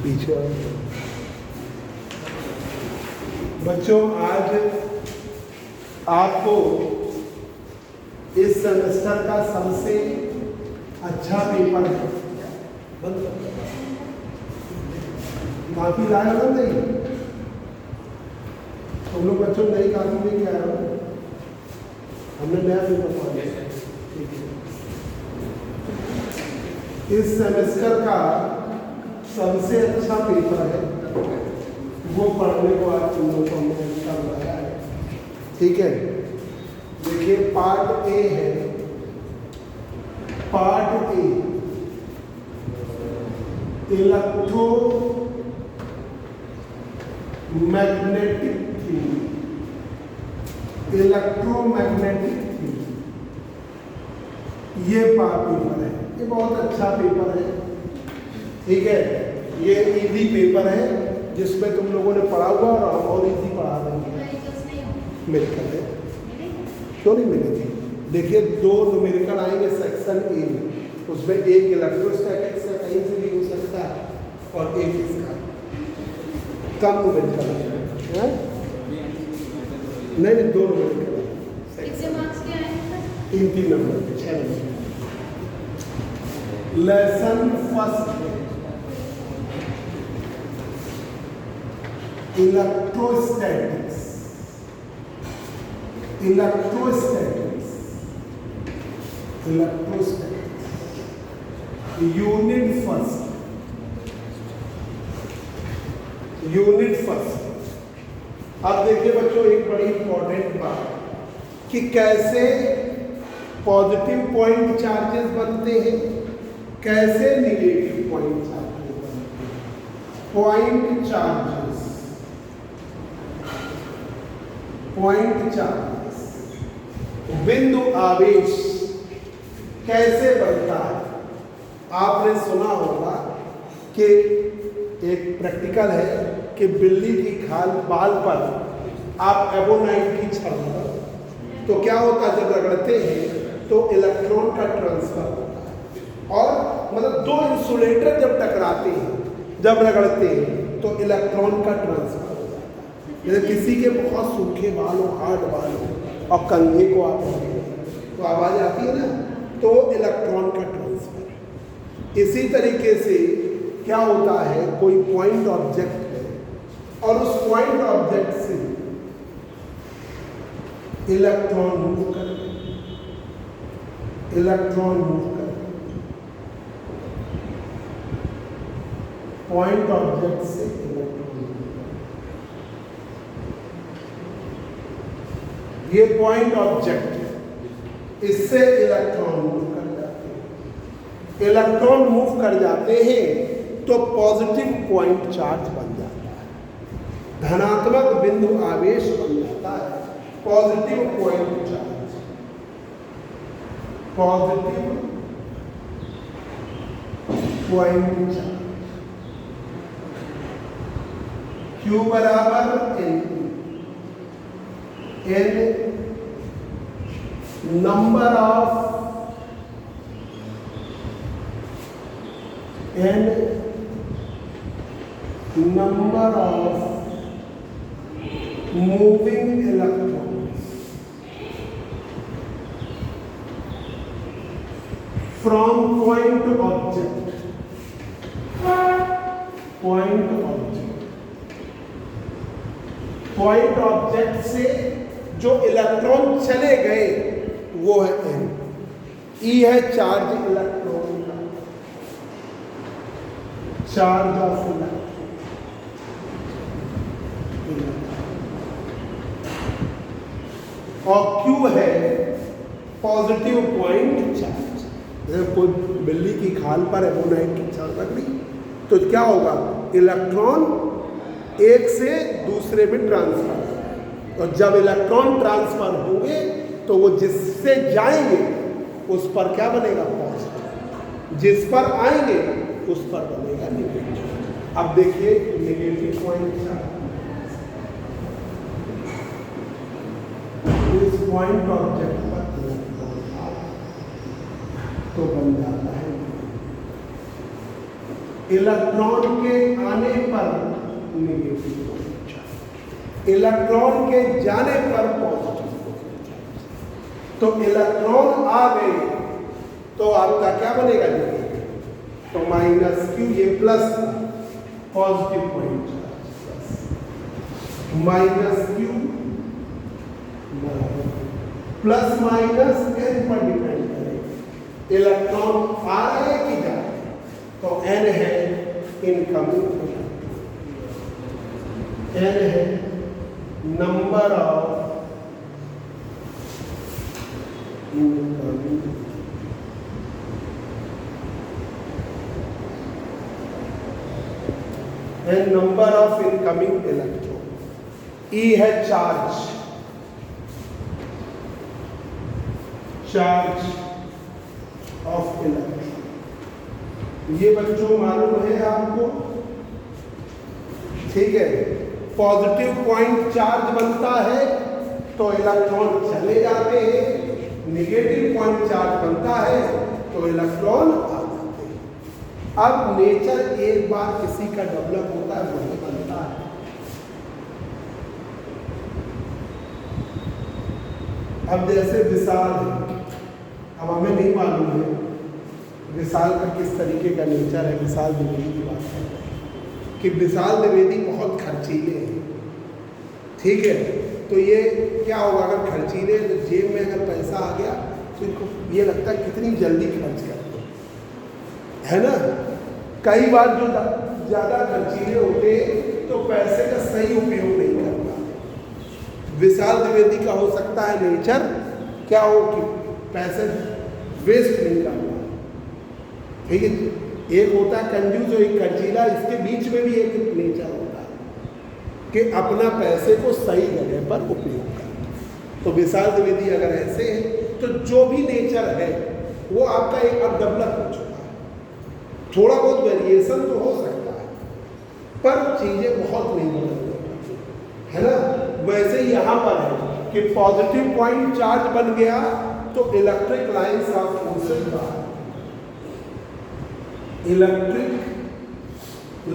पीछे बच्चों, आज आपको इस सेमेस्टर का सबसे अच्छा पेपर है। काफी लाया हो नहीं? तुम लोग बच्चों नई काफी लेके आए हो? हमने नया पेपर पढ़ा। ठीक है, इस सेमेस्टर का सबसे अच्छा पेपर है, वो पढ़ने को आज तुम लोग को हमने अच्छा बताया है। ठीक है, देखिए पार्ट ए है। Part A electromagnetic theory. Electromagnetic theory ये पार्ट पेपर है। ये बहुत अच्छा पेपर है। ठीक है, ये इजी पेपर है जिसमें तुम लोगों ने पढ़ा हुआ और इजी पढ़ा देंगे। मेडिकल है, क्यों नहीं मिलेगी? देखिए, 2 न्यूमेरिकल आएंगे सेक्शन ए में, उसमें एक इलेक्ट्रोस्टैटिक्स का कहीं से भी हो सकता है और एक इसका कम न्यूमेरिकल है। नहीं, 2 न्यूमेरिकल है। 3 नंबर के 6 number. Lesson first electrostatics. Electrostatics unit first. अब देखिए बच्चों, एक बड़ी इंपॉर्टेंट बात कि कैसे पॉजिटिव पॉइंट चार्जेस बनते हैं, कैसे नेगेटिव पॉइंट चार्जेस बनते हैं। पॉइंट चार्जेस, बिंदु आवेश कैसे बनता है? आपने सुना होगा कि एक प्रैक्टिकल है कि बिल्ली की बाल पर आप एबोनाइट की छड़ दो तो क्या होता है, जब रगड़ते हैं तो इलेक्ट्रॉन का ट्रांसफर होता है। और मतलब 2 इंसुलेटर जब टकराते हैं, जब रगड़ते हैं तो इलेक्ट्रॉन का ट्रांसफर हो जाता है। जैसे किसी के बहुत सूखे बाल हो, हार्ड बाल हो और कंधे को आप तो आवाज आती है ना, तो इलेक्ट्रॉन का ट्रांसफर। इसी तरीके से क्या होता है, कोई पॉइंट ऑब्जेक्ट है और उस पॉइंट ऑब्जेक्ट से इलेक्ट्रॉन मूव कर पॉइंट ऑब्जेक्ट से इलेक्ट्रॉन मूव कर। ये पॉइंट ऑब्जेक्ट है, इससे इलेक्ट्रॉन मूव कर जाते हैं। इलेक्ट्रॉन मूव कर जाते हैं तो पॉजिटिव पॉइंट चार्ज बन जाता है, धनात्मक बिंदु आवेश बन जाता है। पॉजिटिव पॉइंट चार्ज, Q बराबर N number of moving electrons from point object से जो इलेक्ट्रॉन चले गए वो है N। E है चार्ज इलेक्ट्रॉन का, चार्ज ऑफ इलेक्ट्रॉन। और Q है पॉजिटिव पॉइंट चार्ज। जैसे कोई बिल्ली की खाल पर एबोनाइट की छड़ लग गई तो क्या होगा, इलेक्ट्रॉन एक से दूसरे में ट्रांसफर। और जब इलेक्ट्रॉन ट्रांसफर होंगे तो वो जिससे जाएंगे उस पर क्या बनेगा, पॉजिटिव। जिस पर आएंगे उस पर बनेगा नेगेटिव। अब देखिए नेगेटिव पॉइंट चार्ज, इस पॉइंट ऑब्जेक्ट पर तो बन जाता है इलेक्ट्रॉन के आने पर नेगेटिव पॉजिटिव चार्ज, इलेक्ट्रॉन के जाने पर पॉजिटिव पॉजिटिव चार्ज। तो इलेक्ट्रॉन आ गए तो आपका क्या बनेगा देखिए, तो माइनस क्यू, ये plus positive point charge, minus Q plus minus N पर डिपेंड करेगा, इलेक्ट्रॉन आ रहे हैं कि जा रहे हैं। तो एन है इनकमिंग, एन है number of incoming, N number of incoming electron. E है चार्ज, चार्ज ऑफ इलेक्ट्रॉन। ये बच्चों मालूम है आपको, ठीक है। पॉजिटिव पॉइंट चार्ज बनता है तो इलेक्ट्रॉन चले जाते हैं, नेगेटिव पॉइंट चार्ज बनता है तो इलेक्ट्रॉन आ जाते हैं। अब नेचर एक बार किसी का डेवलप होता है वही बनता है। अब जैसे विशाल है, अब हमें नहीं मालूम है विशाल का किस तरीके का नेचर है। विशाल द्विवेदी की बात करते हैं कि विशाल द्विवेदी बहुत खर्चीले हैं, ठीक है। तो ये क्या होगा, अगर खर्चीले तो जेब में अगर पैसा आ गया तो इनको ये लगता है कितनी जल्दी खर्च करते है ना। कई बार जो ज़्यादा खर्चीले होते हैं तो पैसे का सही उपयोग नहीं कर पाते। विशाल द्विवेदी का हो सकता है नेचर क्या हो कि पैसे वेस्ट नहीं करना, ठीक है। एक होता है कंजूस और एक खर्चीला, इसके बीच में भी एक नेचर होता है कि अपना पैसे को सही जगह पर उपयोग करना। तो विशाल द्विवेदी अगर ऐसे है तो जो भी नेचर है वो आपका एक अब डेवलप हो चुका है। थोड़ा बहुत वेरिएशन तो हो सकता है पर चीज़ें बहुत नहीं बदलती है ना। वैसे ही यहाँ पर है कि पॉजिटिव पॉइंट चार्ज बन गया तो इलेक्ट्रिक लाइन्स ऑफ फोर्सेस बाहर, इलेक्ट्रिक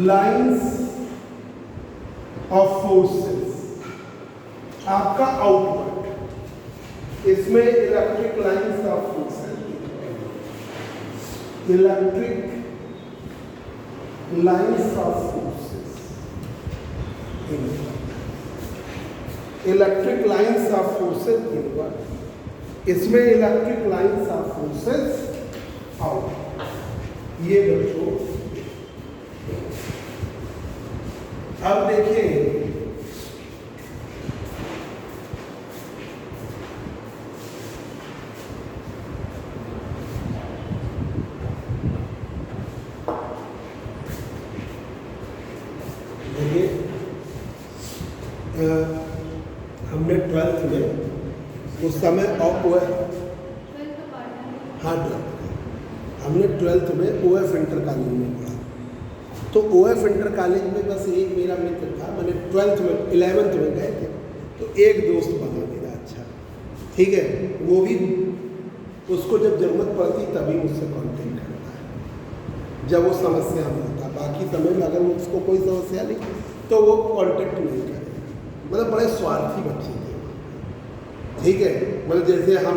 लाइन्स ऑफ फोर्सेस आपका आउटपुट, इसमें electric lines of forces, electric lines of forces, electric lines of forces inward, इसमें electric lines of forces out. ये बच्चों अब देखिए हमने 12th में उस समय हाँ हमने 12th में OF इंटर कॉलेज में पढ़ा। तो OF इंटर कॉलेज में बस एक मेरा मित्र था, मैंने 12th में 11th में गए थे तो एक दोस्त बना मेरा अच्छा, ठीक है। वो भी उसको जब ज़रूरत पड़ती तभी मुझसे कांटेक्ट करता है जब वो समस्या में होता। बाकी समय में अगर उसको कोई समस्या नहीं तो वो कांटेक्ट नहीं करेगा। मतलब बड़े स्वार्थी बच्चे थे, ठीक है। मतलब जैसे हम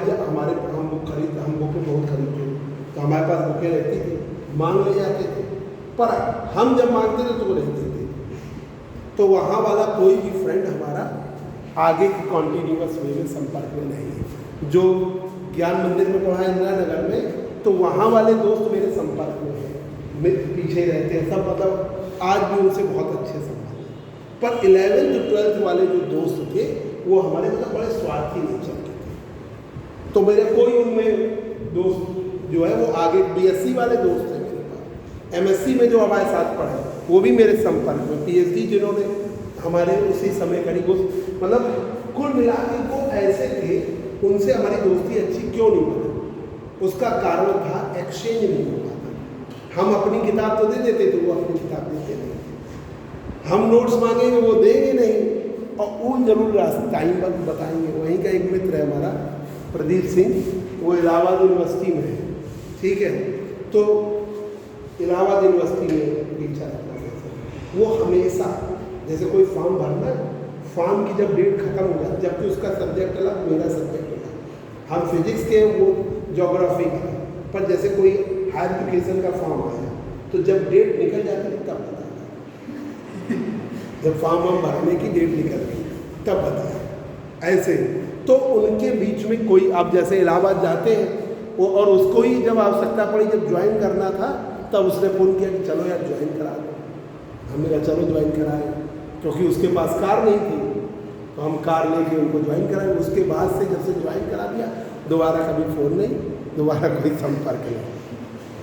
बुक खरीदते, हम बुकें बहुत खरीदते तो हमारे पास बुकें रहती थी, मांग ले जाते थे, पर हम जब मांगते थे तो वो रहते थे। तो वहाँ वाला कोई भी फ्रेंड हमारा आगे की कॉन्टीन्यूअस वे में संपर्क में नहीं है। जो ज्ञान मंदिर में पढ़ा इंदिरा नगर में तो वहाँ वाले दोस्त मेरे संपर्क में हैं, पीछे रहते हैं सब, मतलब आज भी उनसे बहुत अच्छे संपर्क हैं। पर 11th 12th वाले जो दोस्त थे वो हमारे मतलब बड़े स्वार्थी नेचर के थे। तो मेरे कोई उनमें दोस्त जो है वो आगे BSc वाले दोस्त हैं मेरे पास, MSc में जो हमारे साथ पढ़े वो भी मेरे संपर्क में, PhD जिन्होंने हमारे उसी समय करी, मतलब कुल मिला के वो ऐसे थे, उनसे हमारी दोस्ती अच्छी क्यों नहीं बनी। उसका कारण था एक्सचेंज नहीं हो पाता। हम अपनी किताब तो दे देते थे, वो अपनी किताब देते नहीं थे। हम नोट्स मांगेंगे वो देंगे नहीं, और उन जरूर टाइम पर बताएंगे। वहीं का एक मित्र है हमारा प्रदीप सिंह, वो इलाहाबाद यूनिवर्सिटी में है, ठीक है। तो इलाहाबाद यूनिवर्सिटी में पीछा रखना जैसे वो हमेशा, जैसे कोई फॉर्म भरना है, फॉर्म की जब डेट खत्म हो जाती, जबकि उसका सब्जेक्ट अलग मेरा सब्जेक्ट अलग, हम फिजिक्स के वो ज्योग्राफी का, पर जैसे कोई हायर एजुकेशन का फॉर्म आया तो जब डेट निकल जाती है तब बताया, जब फॉर्म हम भरने की डेट निकल गई तब बताया। ऐसे तो उनके बीच में कोई, आप जैसे इलाहाबाद जाते हैं वो, और उसको ही जब आवश्यकता पड़ी, जब ज्वाइन करना था तब उसने फ़ोन किया कि चलो यार ज्वाइन करा दो। हमने कहा चलो ज्वाइन कराए, क्योंकि उसके पास कार नहीं थी तो हम कार लेके उनको ज्वाइन कराए। उसके बाद से जब से ज्वाइन करा दिया दोबारा कभी फ़ोन नहीं, दोबारा कोई संपर्क नहीं,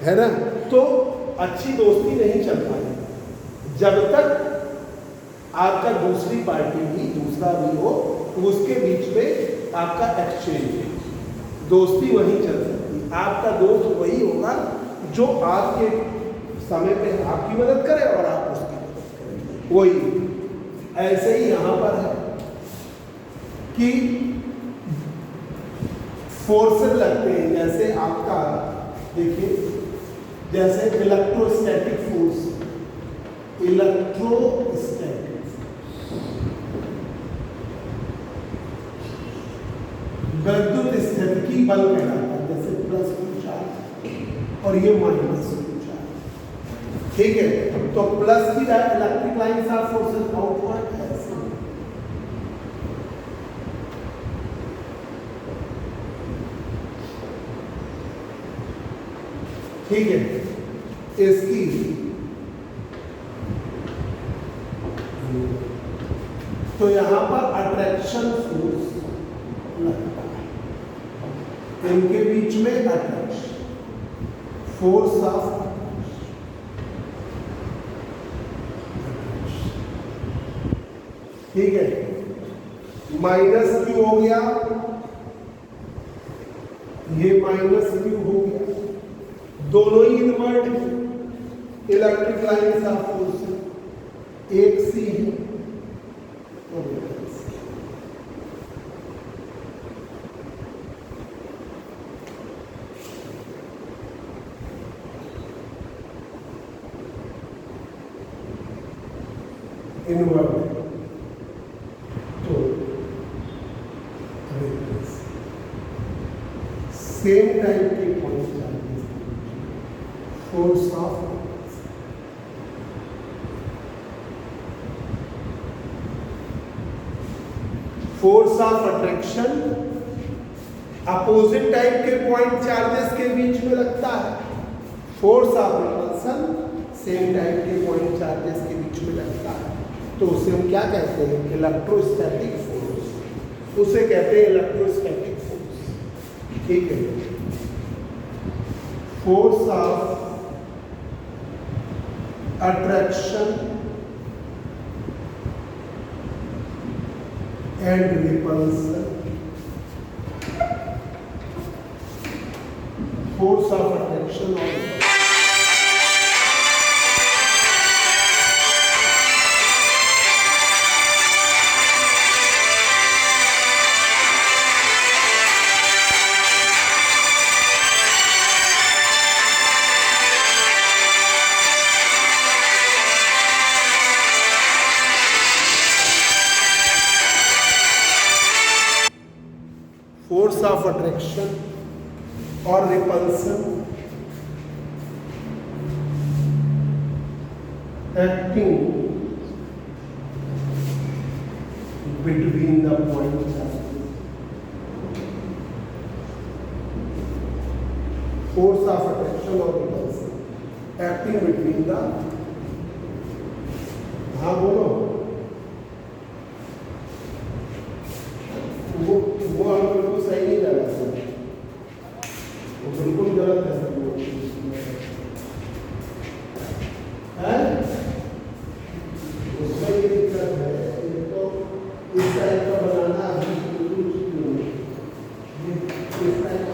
है ना। तो अच्छी दोस्ती नहीं चल पाई जब तक आपका दूसरी पार्टी भी, दूसरा भी हो, उसके बीच में आपका एक्सचेंज, दोस्ती वहीं चल सकती है। आपका दोस्त वही होगा जो आपके समय पे आपकी मदद करे और आप उसकी मदद करें, वही। ऐसे ही यहाँ पर है कि फोर्सेस लगते हैं, जैसे आपका देखिए, जैसे इलेक्ट्रोस्टैटिक फोर्स, इलेक्ट्रोस्टैटिक, विद्युत स्थितिकी बल कहलाता है, जैसे +2 चार्ज और ये -2 चार्ज, ठीक है। तो प्लस की electric lines are forces outward, ठीक है। इसकी तो यहां पर अट्रैक्शन फोर्स लगता है, इनके बीच में अट्रैक्शन फोर्स ऑफ, ठीक है। -Q हो गया, ये -Q हो गया, दोनों ही इनवर्ट है, इलेक्ट्रिक लाइन ऑफ फोर्स एक सी है, इनवर्ट। तो सेम टाइप के point charges, force of, force of attraction opposite type के पॉइंट चार्जेस के बीच में लगता है, force of repulsion same type के पॉइंट चार्जेस के बीच में लगता है। तो उसे हम क्या कहते हैं, इलेक्ट्रोस्टैटिक फोर्स, उसे कहते हैं इलेक्ट्रोस्टैटिक फोर्स, ठीक है। Force of attraction and repulsion, force of attraction और रिपल्सन, फोर्स ऑफ अट्रैक्शन और repulsion acting between the point charges, force of attraction और रिपल्सन एक्टिंग बिटवीन द, हाँ बोलो, वो हम बिल्कुल सही नहीं लगा सकते, वो बिल्कुल गलत है, उसमें ये दिक्कत है। एक तो इस टाइप का बनाना अभी बिल्कुल नहीं, इस टाइप का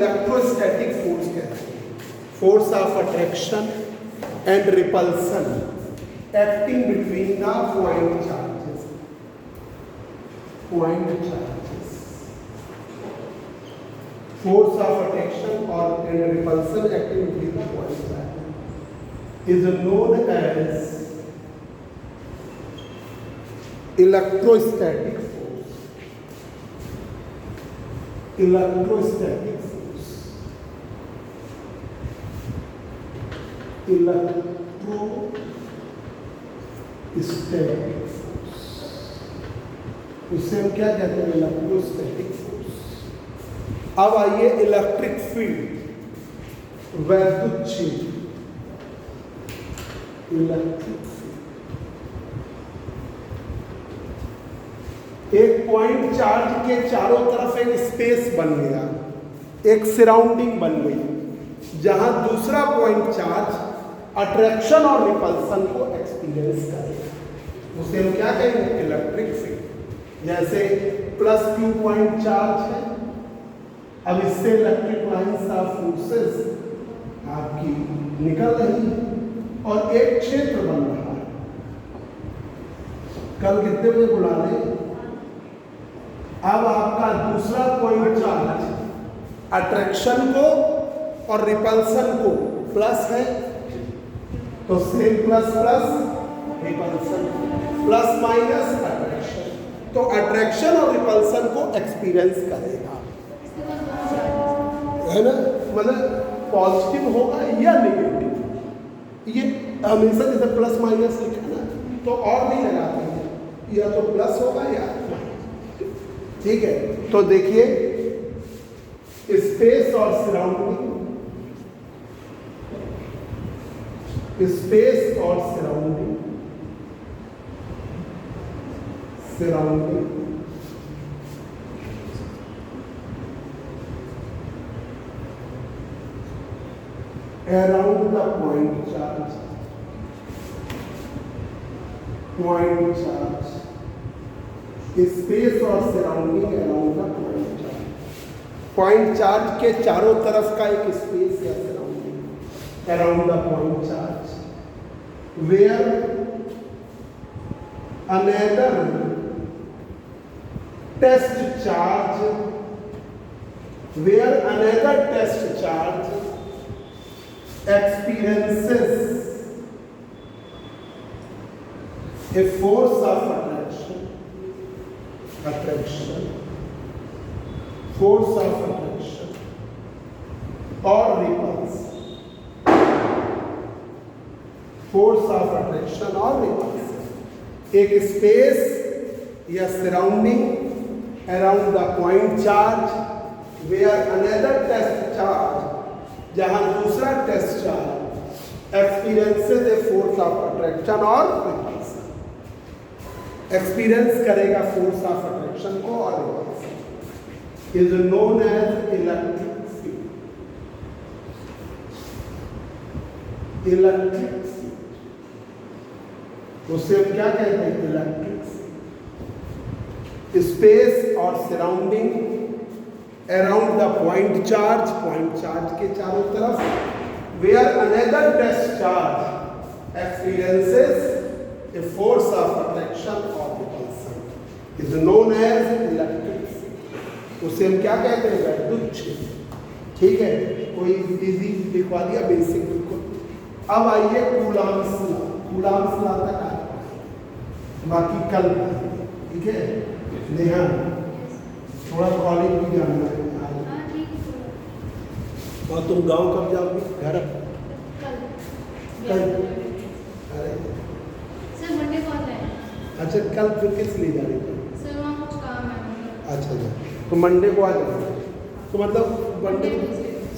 इलेक्ट्रोस्टैटिक फोर्स कहते हैं, force of attraction and repulsion acting between the point charges, force of attraction or repulsion acting between the point charges is known as electrostatic force. Electrostatic force. Electrostatic force. उसे हम क्या कहते हैं? Electrostatic force. अब आइए electric field, वैद्युत क्षेत्र, electric field. एक पॉइंट चार्ज के चारों तरफ एक स्पेस बन गया, एक सराउंडिंग बन गई, जहां दूसरा पॉइंट चार्ज अट्रैक्शन और रिपल्सन को एक्सपीरियंस करेगा, उसे हम क्या कहेंगे? Electric field. जैसे प्लस क्यू पॉइंट चार्ज है, अब इससे इलेक्ट्रिक लाइंस ऑफ फोर्सेस आपकी निकल रही और एक क्षेत्र बन रहा है। कल कितने बजे बुला रहे? अब आपका दूसरा पॉइंट चार्ज अट्रैक्शन को और रिपल्सन को प्लस है, तो same plus plus repulsion, plus minus attraction, तो अट्रैक्शन और रिपल्सन को एक्सपीरियंस करेगा, है ना? मतलब पॉजिटिव होगा या नेगेटिव, ये हमेशा जैसे प्लस माइनस लिखा ना, तो और नहीं लगाते हैं, या तो प्लस होगा या माइनस। ठीक है, तो देखिए स्पेस और सराउंडिंग, स्पेस और surrounding, surrounding around the point charge, space और surrounding around the point charge. Point charge के चारों तरफ का एक स्पेस या surrounding around the point charge, where another test charge, experiences a force of attraction, force of attraction or repulsion, force of attraction or repulsion, एक space या surrounding around the point charge, where another test charge, जहां दूसरा test charge experiences a force of attraction और repulsion, experience करेगा force of attraction को और repulsion, is known as electric field. Electric field उसे हम क्या कहते हैं? Electric field. स्पेस और surrounding around the point charge के चारों तरफ, where another test charge experiences a force of attraction और repulsion, is known as electric field. उसे हम क्या कहते हैं? वैद्युत क्षेत्र। ठीक है, कोई इजी लिखवा दिया, बेसिक बिल्कुल। अब आइए कूलॉम्स लॉ तक आए, बाकी कल, ठीक है? नेहा थोड़ा कॉलेज भी जाना है, और तुम गांव कब जाओगी? घर कल। अरे सर मंडे को आता है। अच्छा, कल फिर किस लिए जा रही थी? सर वहाँ कुछ काम है। अच्छा, तो मंडे को आ जाओगे, तो मतलब मंडे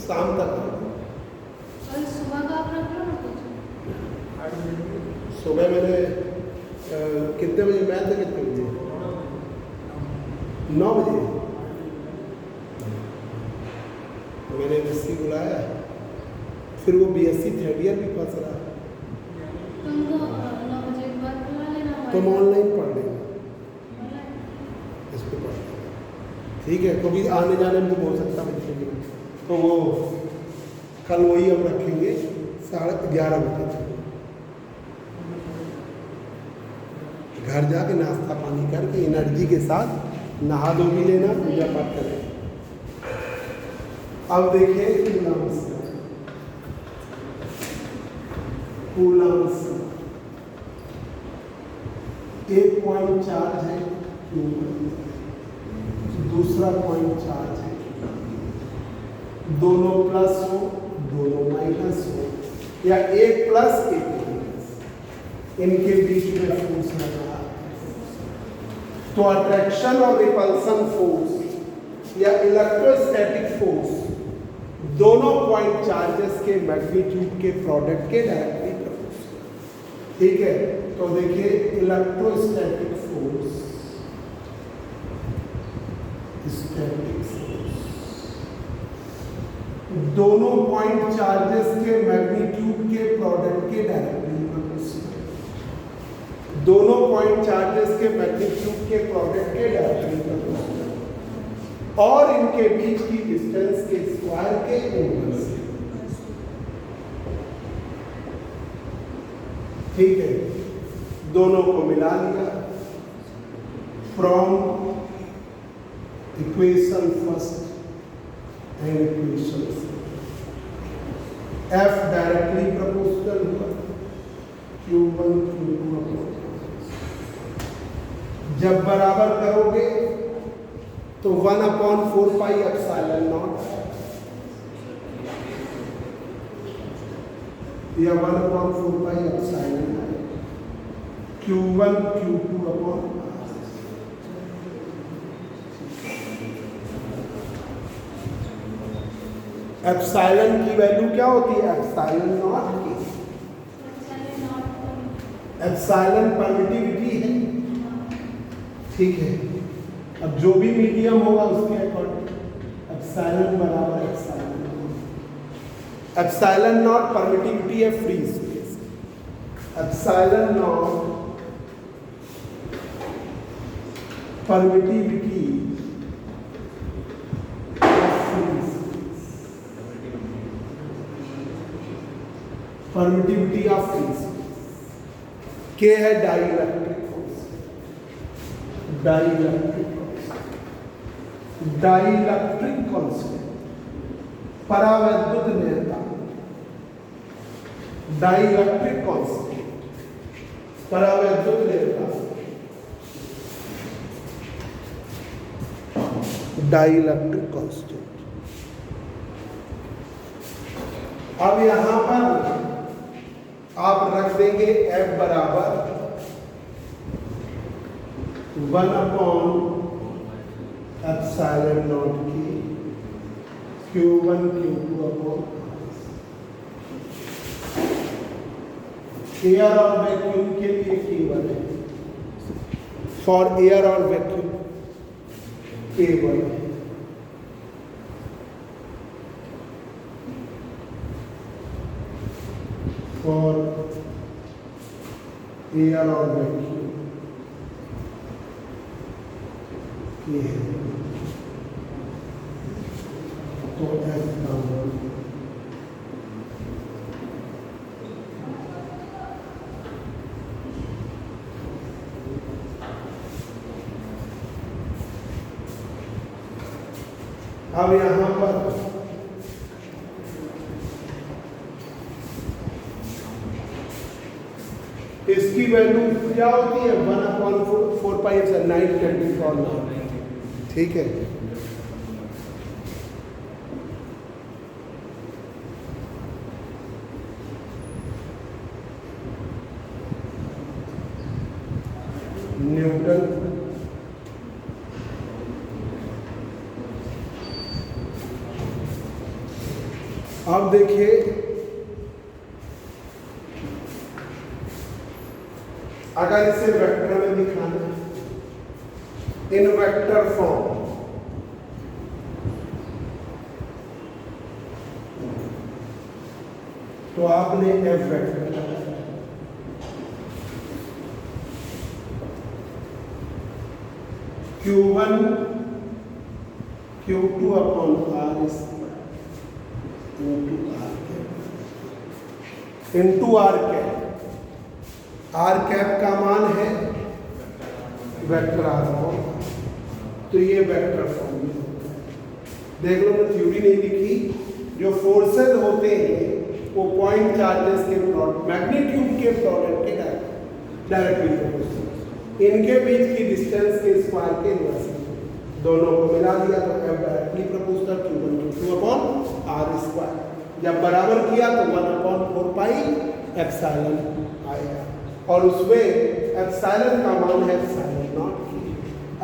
शाम तक। कल सुबह का आप रख लो ना कुछ। सुबह मैंने कितने बजे मैच है? कितने बजे? 9 बजे। मैंने एमएससी बुलाया, फिर वो बीएससी थर्ड ईयर भी फंस रहा, तुमको 9 बजे के बाद बुला लेना। तुम ऑनलाइन पढ़ लेंगे, इस पर पढ़ लेंगे, ठीक है? कभी आने जाने में तो हो सकता है बच्चों की तो वो कल वही हम रखेंगे 11:30 बजे तक। घर जाके नाश्ता पानी करके एनर्जी के साथ नहा धो भी लेना, पूजा पाठ करें। अब देखिए कूलम से एक पॉइंट चार्ज है Q1, दूसरा पॉइंट चार्ज है, दोनों प्लस हो दोनों माइनस हो, या एक प्लस एक माइनस, इनके बीच में फोर्स लग रहा है। तो अट्रैक्शन और रिपल्सन फोर्स या इलेक्ट्रोस्टैटिक फोर्स दोनों पॉइंट चार्जेस के मैग्नीट्यूड के प्रोडक्ट के डायरेक्टली प्रोपोर्शनल। ठीक है, तो देखिए इलेक्ट्रोस्टैटिक फोर्स, स्टैटिक फोर्स दोनों पॉइंट चार्जेस के मैग्नीट्यूड के प्रोडक्ट के डायरेक्टली प्रोपोर्शनल। दोनों पॉइंट चार्जेस के मैग्नीट्यूड के प्रोडक्ट के डायरेक्टली प्रोपोर्शनल और इनके बीच की डिस्टेंस के स्क्वायर के इनवर्स। ठीक है, दोनों को मिला लिया। From equation first and equation F directly proportional हुआ Q1 Q2 जब बराबर करोगे तो 1/4 पाई एप्सिलॉन नॉट या 1/4 pi epsilon Q1 Q2 upon epsilon की वैल्यू क्या होती है? एप्सिलॉन नॉट की। एप्सिलॉन परमिटिविटी है। ठीक है, अब जो भी मीडियम होगा उसके अकॉर्डिंग एप्सिलॉन बराबर एप्सिलॉन। एप्सिलॉन नॉट परमिटिविटी है free space. Epsilon not permittivity permittivity of free space. के है डाइलेक्ट्रिक फोर्स। डाइलेक्ट्रिक कांस्टेंट परावैद्युत नियतांक। डाइलेक्ट्रिक कांस्टेंट परावैद्युत नियतांक। Dielectric constant. अब यहां पर आप रख देंगे F बराबर 1/एप्सिलॉन नॉट की Q1 Q2 अपॉन एयर और वैक्यूम के लिए K1 है। फॉर एयर और वैक्यूम K1 है। फॉर एयर और वैक्यूम ये है। तो F बराबर अब यहां पर इसकी वैल्यू क्या होती है? 1/4 पाई एप्सिलॉन 9 ठीक है। न्यूटन अब देखिए अगर इसे वेक्टर में दिखाना इन वेक्टर फॉर्म तो आपने F vector Q1 Q2 upon R square into R cap into R cap. R cap का मान है वेक्टर आर फॉर्म, तो ये वेक्टर फॉर्म में होता है। देख लो मैं थ्योरी नहीं लिखी। जो फोर्सेज होते हैं वो पॉइंट चार्जेस के मैग्नीट्यूड के प्रोडक्ट के डायरेक्टली प्रोपोर्शनल, इनके बीच की डिस्टेंस के स्क्वायर के इनवर्स, दोनों को मिला दिया तो F directly proportional Q1 Q2 upon R square. जब बराबर किया तो 1/4 पाई एप्सिलॉन आएगा, और उसमें एप्सिलॉन का मान है epsilon not.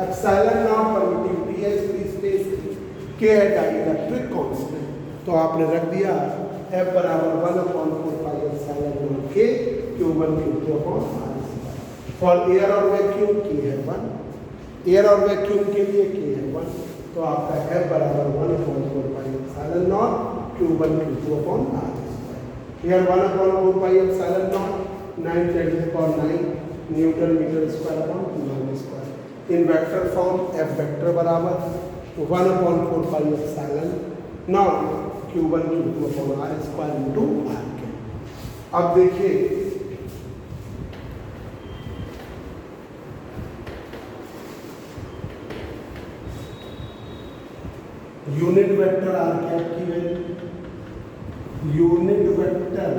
Epsilon not permittivity है फ्री स्पेस की, के है डाइलेक्ट्रिक कांस्टेंट, तो आपने रख दिया F बराबर 1/4 पाई एप्सिलॉन नॉट के Q1 Q2 upon R square. For air और वैक्यूम की है 1, एयर और वैक्यूम के लिए के है 1, तो आपका F बराबर 1/4 pi epsilon naught Q1 Q2 upon R square. Air 1/4 pi epsilon naught 9/10⁹ newton metre square upon coulomb square. In vector form F vector बराबर 1/4 pi epsilon naught Q1 Q2 upon R square into R cap. अब देखिए unit vector R cap की value, unit vector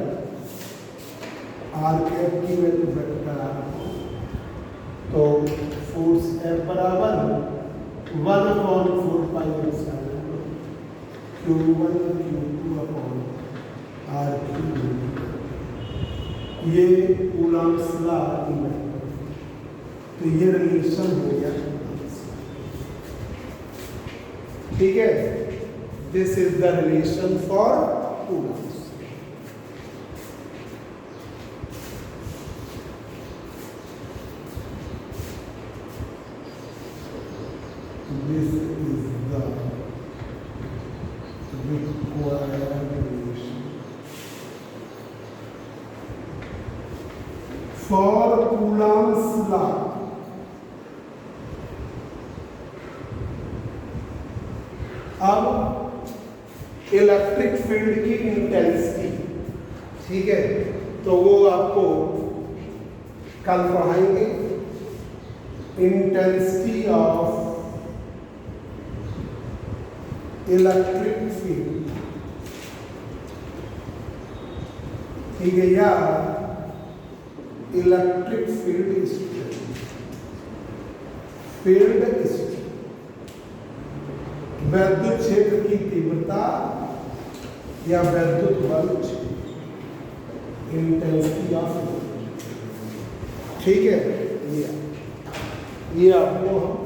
R cap की value vector R, तो force F बराबर 1/4 pi epsilon Q1 Q2 upon R cube. ये Coulomb's law, तो ये relation हो गया, ठीक है। This is the relation for Coulomb's. This is the required relation for Coulomb's law। अब इलेक्ट्रिक फील्ड की इंटेंसिटी, ठीक है, तो वो आपको कल पढ़ाएंगे। इंटेंसिटी ऑफ इलेक्ट्रिक फील्ड, ठीक है, या electric field strength, field strength, वैद्युत क्षेत्र की तीव्रता या वैद्युत बल, इंटेंसिटी ऑफ, ठीक है। ये आपको हम